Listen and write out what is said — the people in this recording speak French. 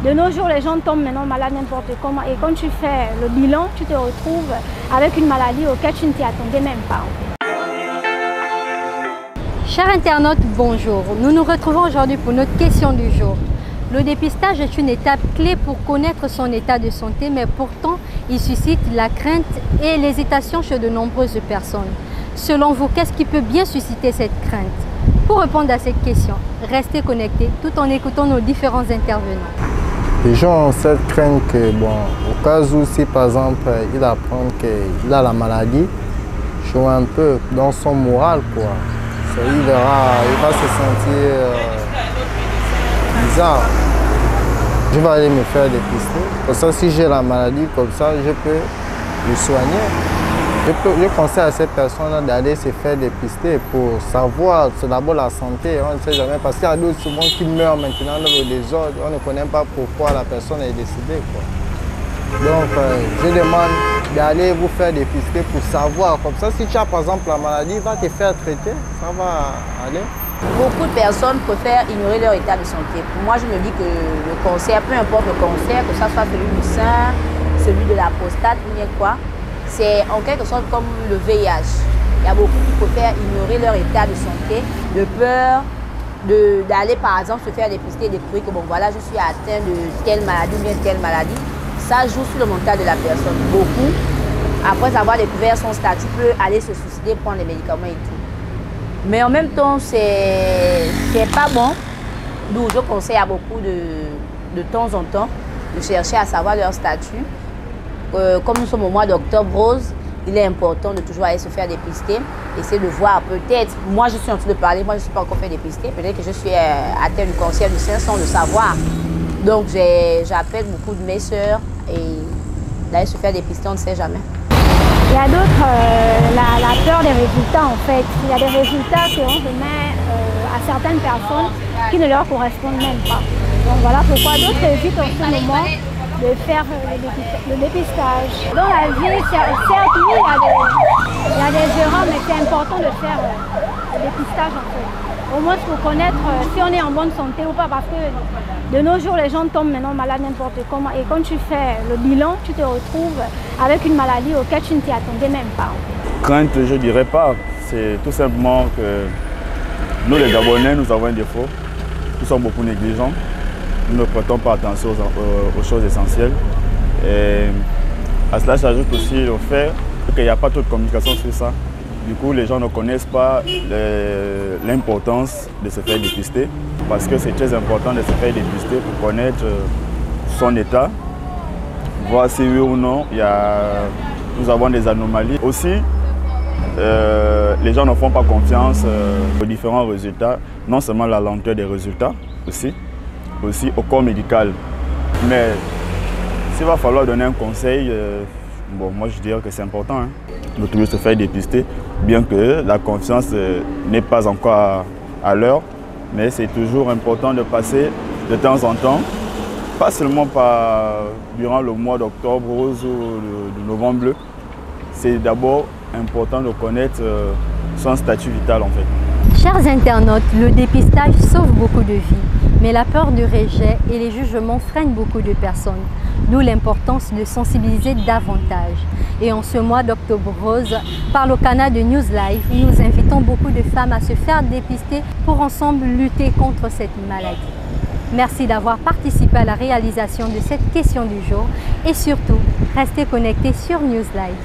De nos jours, les gens tombent maintenant malades n'importe comment. Et quand tu fais le bilan, tu te retrouves avec une maladie auquel tu ne t'y attendais même pas. Chers internautes, bonjour. Nous nous retrouvons aujourd'hui pour notre question du jour. Le dépistage est une étape clé pour connaître son état de santé, mais pourtant, il suscite la crainte et l'hésitation chez de nombreuses personnes. Selon vous, qu'est-ce qui peut bien susciter cette crainte? Pour répondre à cette question, restez connectés tout en écoutant nos différents intervenants. Les gens ont cette crainte que, bon, au cas où, si par exemple, il apprend qu'il a la maladie, joue un peu dans son moral, quoi. Il va se sentir bizarre. Je vais aller me faire dépister. Comme ça, si j'ai la maladie comme ça, je peux le soigner. Je conseille à ces personnes d'aller se faire dépister pour savoir, c'est d'abord la santé, on ne sait jamais, parce qu'il y a d'autres souvent qui meurent maintenant dans le désordre, on ne connaît pas pourquoi la personne est décédée, quoi. Donc, je demande d'aller vous faire dépister pour savoir, comme ça, si tu as par exemple la maladie, va te faire traiter, ça va aller. Beaucoup de personnes préfèrent ignorer leur état de santé. Pour moi, je me dis que le cancer, peu importe le cancer, que ce soit celui du sein, celui de la prostate ou bien quoi, c'est en quelque sorte comme le VIH. Il y a beaucoup qui préfèrent ignorer leur état de santé, de peur d'aller par exemple se faire dépister et découvrir que bon voilà, je suis atteint de telle maladie ou bien telle maladie. Ça joue sur le mental de la personne. Beaucoup, après avoir découvert son statut, peut aller se suicider, prendre les médicaments et tout. Mais en même temps, c'est pas bon. D'où je conseille à beaucoup de temps en temps de chercher à savoir leur statut. Comme nous sommes au mois d'octobre rose, il est important de toujours aller se faire dépister. Essayer de voir peut-être, moi je suis en train de parler, moi je ne suis pas encore fait dépister, peut-être que je suis atteinte du cancer du sein sans le savoir. Donc j'appelle beaucoup de mes soeurs et d'aller se faire dépister, on ne sait jamais. Il y a d'autres, la peur des résultats en fait. Il y a des résultats qu'on remet à certaines personnes qui ne leur correspondent même pas. Donc voilà pourquoi d'autres évitent en ce moment de faire le dépistage. Dans la vie, certes, oui, il y a des erreurs, mais c'est important de faire le dépistage en fait. Au moins pour connaître si on est en bonne santé ou pas, parce que de nos jours, les gens tombent maintenant malades n'importe comment. Et quand tu fais le bilan, tu te retrouves avec une maladie auquel tu ne t'y attendais même pas. Crainte, je ne dirais pas. C'est tout simplement que nous, les Gabonais, nous avons un défaut. Nous sommes beaucoup négligents. Nous ne prêtons pas attention aux choses essentielles. Et à cela s'ajoute aussi le fait qu'il n'y a pas trop de communication sur ça. Du coup, les gens ne connaissent pas l'importance de se faire dépister, parce que c'est très important de se faire dépister pour connaître son état, voir si oui ou non nous avons des anomalies. Aussi, les gens ne font pas confiance aux différents résultats, non seulement la lenteur des résultats, aussi au corps médical. Mais s'il va falloir donner un conseil, bon, moi je dirais que c'est important de toujours se faire dépister, bien que la confiance n'est pas encore à l'heure, mais c'est toujours important de passer de temps en temps, pas seulement durant le mois d'octobre rose ou de novembre bleu. C'est d'abord important de connaître son statut vital en fait. Chers internautes, le dépistage sauve beaucoup de vies, mais la peur du rejet et les jugements freinent beaucoup de personnes. D'où l'importance de sensibiliser davantage. Et en ce mois d'octobre rose, par le canal de News Live, nous invitons beaucoup de femmes à se faire dépister pour ensemble lutter contre cette maladie. Merci d'avoir participé à la réalisation de cette question du jour et surtout, restez connectés sur News Live.